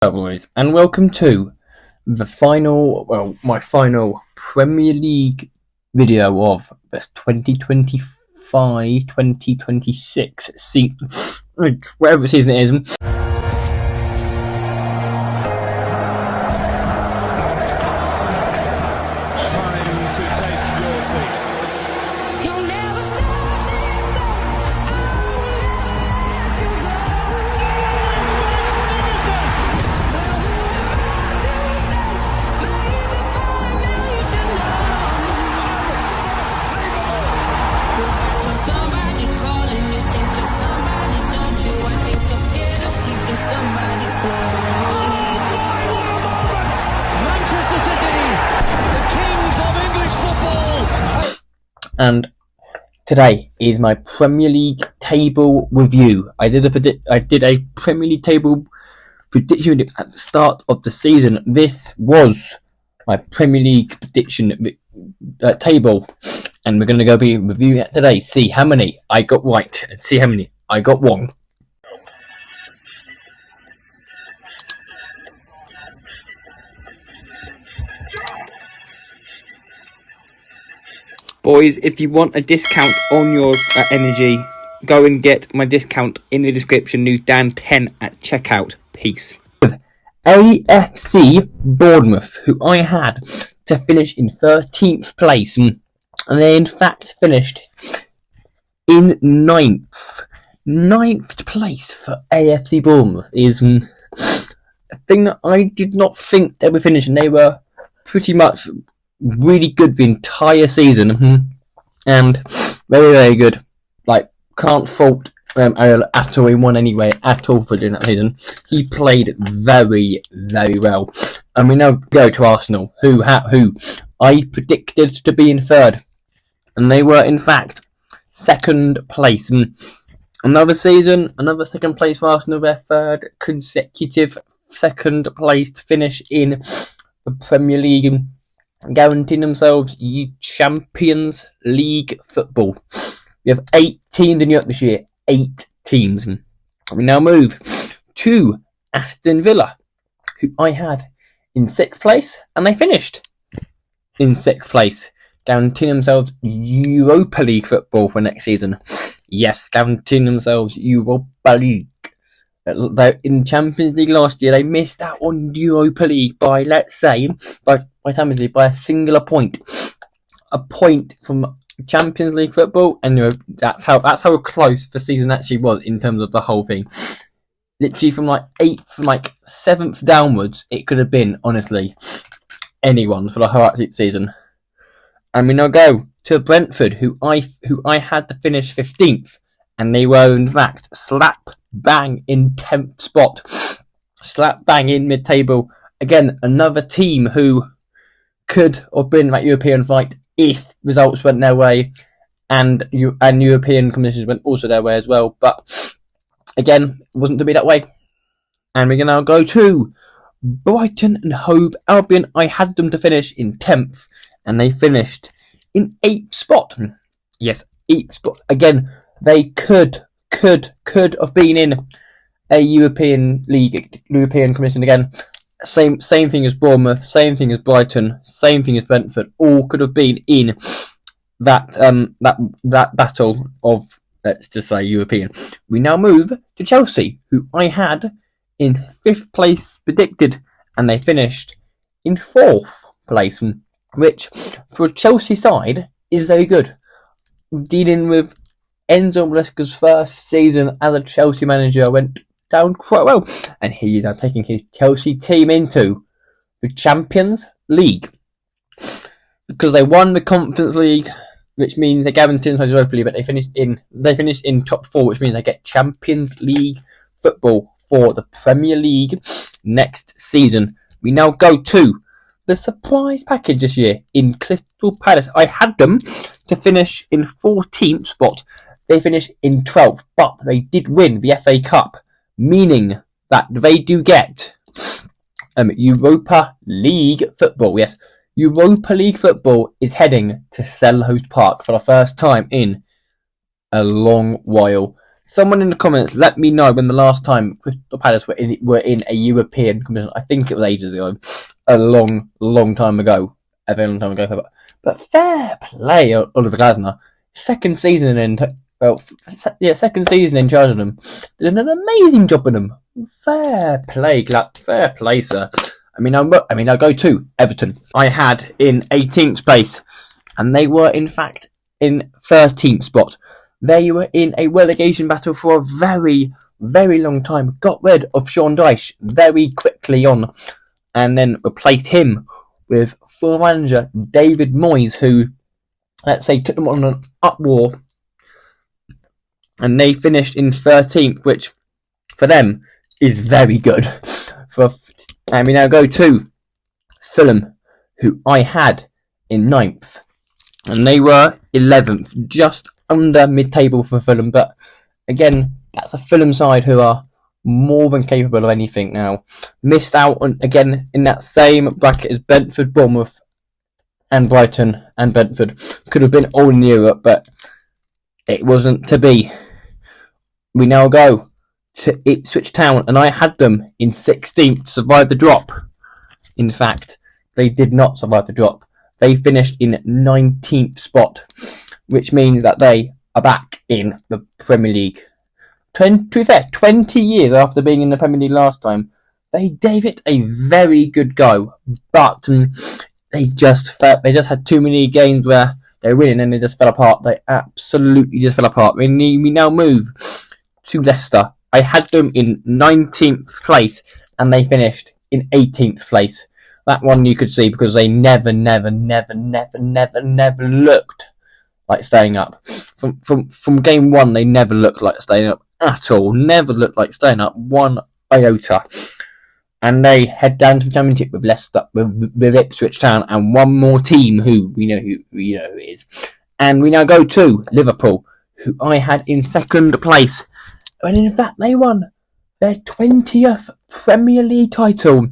Boys, and welcome to my final Premier League video of the 2025-2026 season, whatever season it is. And today is my Premier League table review. I did a Premier League table prediction at the start of the season. This was my Premier League prediction table, and we're going to be reviewing it today. See how many I got right and see how many I got wrong. Boys, if you want a discount on your energy, go and get my discount in the description. New Dan 10 at checkout. Peace. AFC Bournemouth, who I had to finish in 13th place, and they in fact finished in 9th. 9th place for AFC Bournemouth is a thing that I did not think they would finish, and they were pretty much really good the entire season, and very, very good. Like, can't fault at all. He won anyway at all for doing that season. He played very, very well. And we now go to Arsenal, who I predicted to be in third, and they were in fact second place. Another season, another second place for Arsenal, their third consecutive second place to finish in the Premier League, guaranteeing themselves Champions League football. We have 8 teams in Europe this year. 8 teams. We now move to Aston Villa, who I had in 6th place, and they finished in 6th place, guaranteeing themselves Europa League football for next season. Yes, guaranteeing themselves Europa League. In Champions League last year, they missed out on Europa League by, let's say, by Champions League by a singular point. A point from Champions League football, and that's how close the season actually was in terms of the whole thing. Literally from like 7th downwards, it could have been, honestly, anyone for the whole season. And we now go to Brentford, who I had to finish 15th, and they were in fact slap bang in 10th spot, slap bang in mid-table. Again, another team who could have been that European fight if results went their way, and European competitions went also their way as well. But again, it wasn't to be that way. And we can now go to Brighton and Hove Albion. I had them to finish in 10th, and they finished in 8th spot. Yes, 8th spot. Again, they could have been in a European League, European Commission again. Same thing as Bournemouth, same thing as Brighton, same thing as Brentford. All could have been in that battle of, let's just say, European. We now move to Chelsea, who I had in 5th place predicted, and they finished in 4th place, which for a Chelsea side is very good. Dealing with Enzo Maresca's first season as a Chelsea manager went down quite well, and he is now taking his Chelsea team into the Champions League because they won the Conference League, which means they guarantee themselves Europa League, but they finished in top 4, which means they get Champions League football for the Premier League next season. We now go to the surprise package this year in Crystal Palace. I had them to finish in 14th spot. They finished in 12th, but they did win the FA Cup, meaning that they do get Europa League football. Yes, Europa League football is heading to Selhurst Park for the first time in a long while. Someone in the comments, let me know when the last time Crystal Palace were in a European competition. I think it was ages ago, a long time ago, a very long time ago. But fair play, Oliver Glasner. Second season in charge of them. Did an amazing job with them. Fair play, sir. I mean, I'll go to Everton. I had in 18th place, and they were in fact in 13th spot. They were in a relegation battle for a very, very long time. Got rid of Sean Dyche very quickly on, and then replaced him with former manager David Moyes, who, let's say, took them on an upwar, and they finished in 13th, which for them is very good. And we now go to Fulham, who I had in 9th, and they were 11th, just under mid-table for Fulham. But again, that's a Fulham side who are more than capable of anything now. Missed out on, again, in that same bracket as Brentford, Bournemouth, and Brighton and Brentford. Could have been all in Europe, but it wasn't to be. We now go to Ipswich Town, and I had them in 16th to survive the drop. In fact, they did not survive the drop. They finished in 19th spot, which means that they are back in the Premier League. To be fair, 20 years after being in the Premier League last time, they gave it a very good go, but they just had too many games where they were winning and they just fell apart. They absolutely just fell apart. We now move to Leicester. I had them in 19th place, and they finished in 18th place. That one you could see because they never looked like staying up. From game one, they never looked like staying up at all. Never looked like staying up one iota. And they head down to the Championship with Leicester, with Ipswich Town, and one more team who we know who it is. And we now go to Liverpool, who I had in 2nd place. And in fact, they won their 20th Premier League title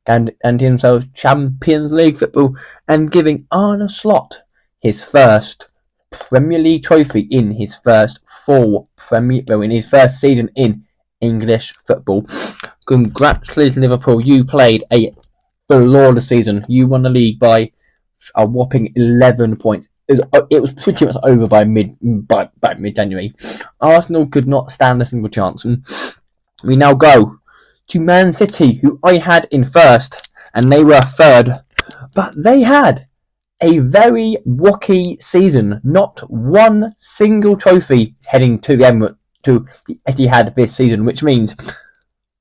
and himself Champions League football, and giving Arne Slot his first Premier League trophy in his first in his first season in English football. Congratulations, Liverpool! You played a flawless season. You won the league by a whopping 11 points. It was pretty much over by mid-January. Arsenal could not stand a single chance. We now go to Man City, who I had in 1st, and they were 3rd. But they had a very rocky season. Not one single trophy heading to the Etihad this season, which means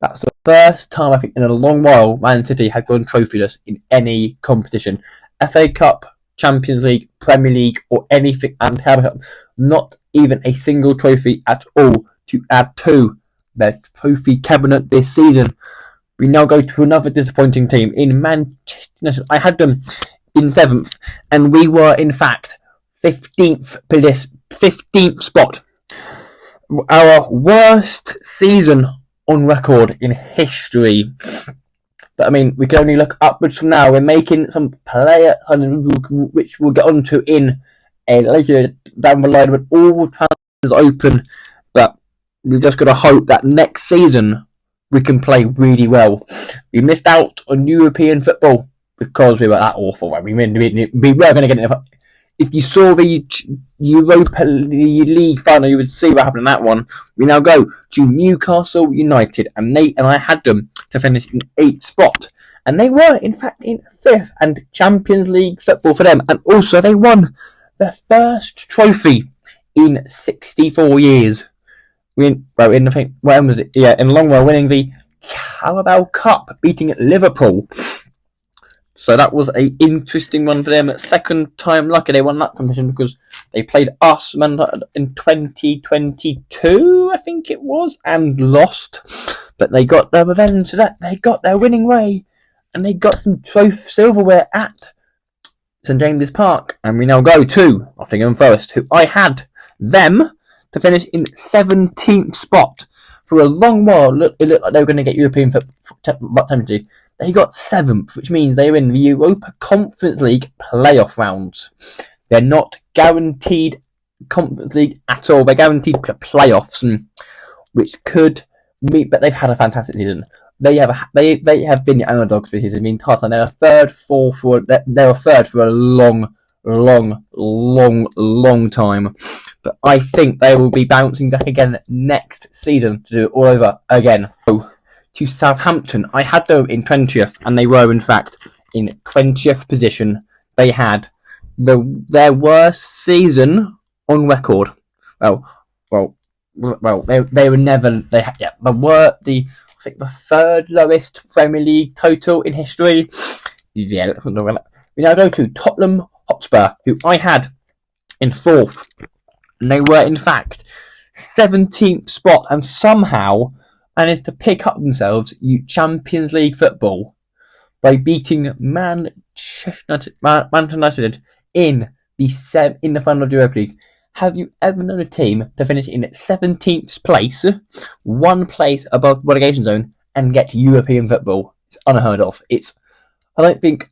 that's the first time I think in a long while Man City had gone trophyless in any competition. FA Cup, Champions League, Premier League, or anything, and have not even a single trophy at all to add to their trophy cabinet this season. We now go to another disappointing team in Manchester United. I had them in 7th, and we were in fact 15th spot. Our worst season on record in history. But I mean, we can only look upwards from now. We're making some player, which we'll get onto in a later down the line when all transfers open. But we've just got to hope that next season we can play really well. We missed out on European football because we were that awful. We were going to get it. If you saw the Europa League final, you would see what happened in that one. We now go to Newcastle United, and I had them to finish in 8th spot, and they were in fact in 5th, and Champions League football for them, and also they won their first trophy in 64 years. In a long while, winning the Carabao Cup, beating Liverpool. So that was an interesting one for them. Second time lucky they won that competition because they played us in 2022, I think it was, and lost. But they got their revenge to that. They got their winning way, and they got some silverware at St James's Park. And we now go to Nottingham Forest, who I had them to finish in 17th spot. For a long while, it looked like they were going to get European Championship. They got 7th, which means they were in the Europa Conference League playoff rounds. They're not guaranteed Conference League at all. They're guaranteed the playoffs, which could mean. But they've had a fantastic season. They have been the underdogs this season. I mean, Tartan, they're third for a long time. But I think they will be bouncing back again next season to do it all over again. So, to Southampton, I had them in 20th, and they were in fact in 20th position. They had their worst season on record. Well, they were never. They were the third lowest Premier League total in history. Yeah, we now go to Tottenham Hotspur, who I had in 4th, and they were in fact 17th spot, and somehow managed to pick up themselves Champions League football by beating Manchester United in the final of the Europa League. Have you ever known a team to finish in 17th place, one place above the relegation zone, and get European football? It's unheard of. I don't think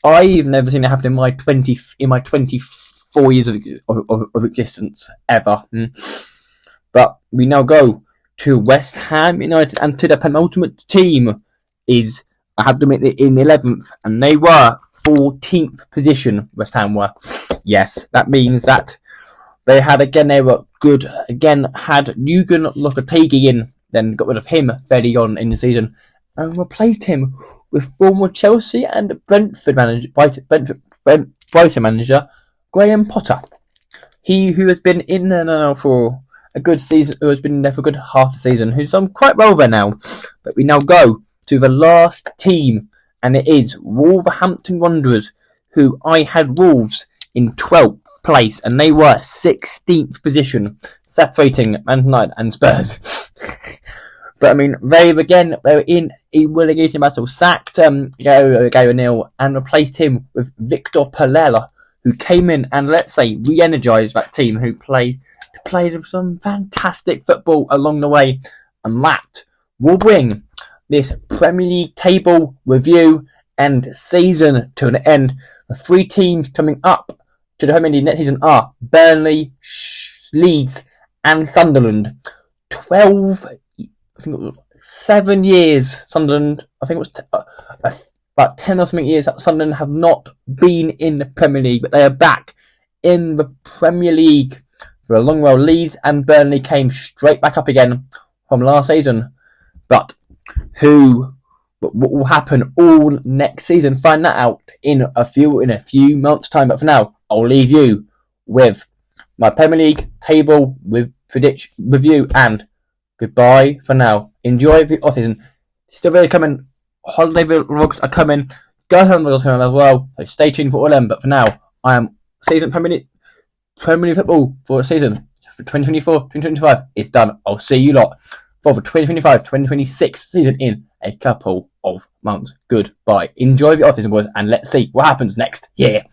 I've never seen it happen in my 24 years of existence ever. But we now go to West Ham United, and to the penultimate team is I have them in 11th, and they were 14th position. West Ham were. Yes, that means that they were good. Again, had Yugen Lopetegui in, then got rid of him fairly on in the season, and replaced him with former Chelsea and Brighton manager Graham Potter. He who has been in there now for a good season, who has been there for a good half a season, who's done quite well there now. But we now go to the last team, and it is Wolverhampton Wanderers, who I had Wolves in 12th place, and they were 16th position, separating Man United and Spurs. But I mean, they were in a relegation battle, sacked Gary O'Neill and replaced him with Victor Pereira, who came in and, let's say, re-energised that team, who played some fantastic football along the way, and that will bring this Premier League table review and season to an end. The 3 teams coming up to the Premier League next season are Burnley, Leeds, and Sunderland. 7 years. Sunderland, I think it was about 10 or something years. Sunderland have not been in the Premier League, but they are back in the Premier League for a long while. Leeds and Burnley came straight back up again from last season. But what will happen all next season? Find that out in a few months' time. But for now, I'll leave you with my Premier League table with prediction review, and goodbye for now. Enjoy the off-season. Still really coming. Holiday vlogs are coming. Go home vlogs coming as well. So stay tuned for all of them. But for now, I am season Premier League football for the season for 2024-2025. It's done. I'll see you lot for the 2025-2026 season in a couple of months. Goodbye. Enjoy the off-season, boys, and let's see what happens next year.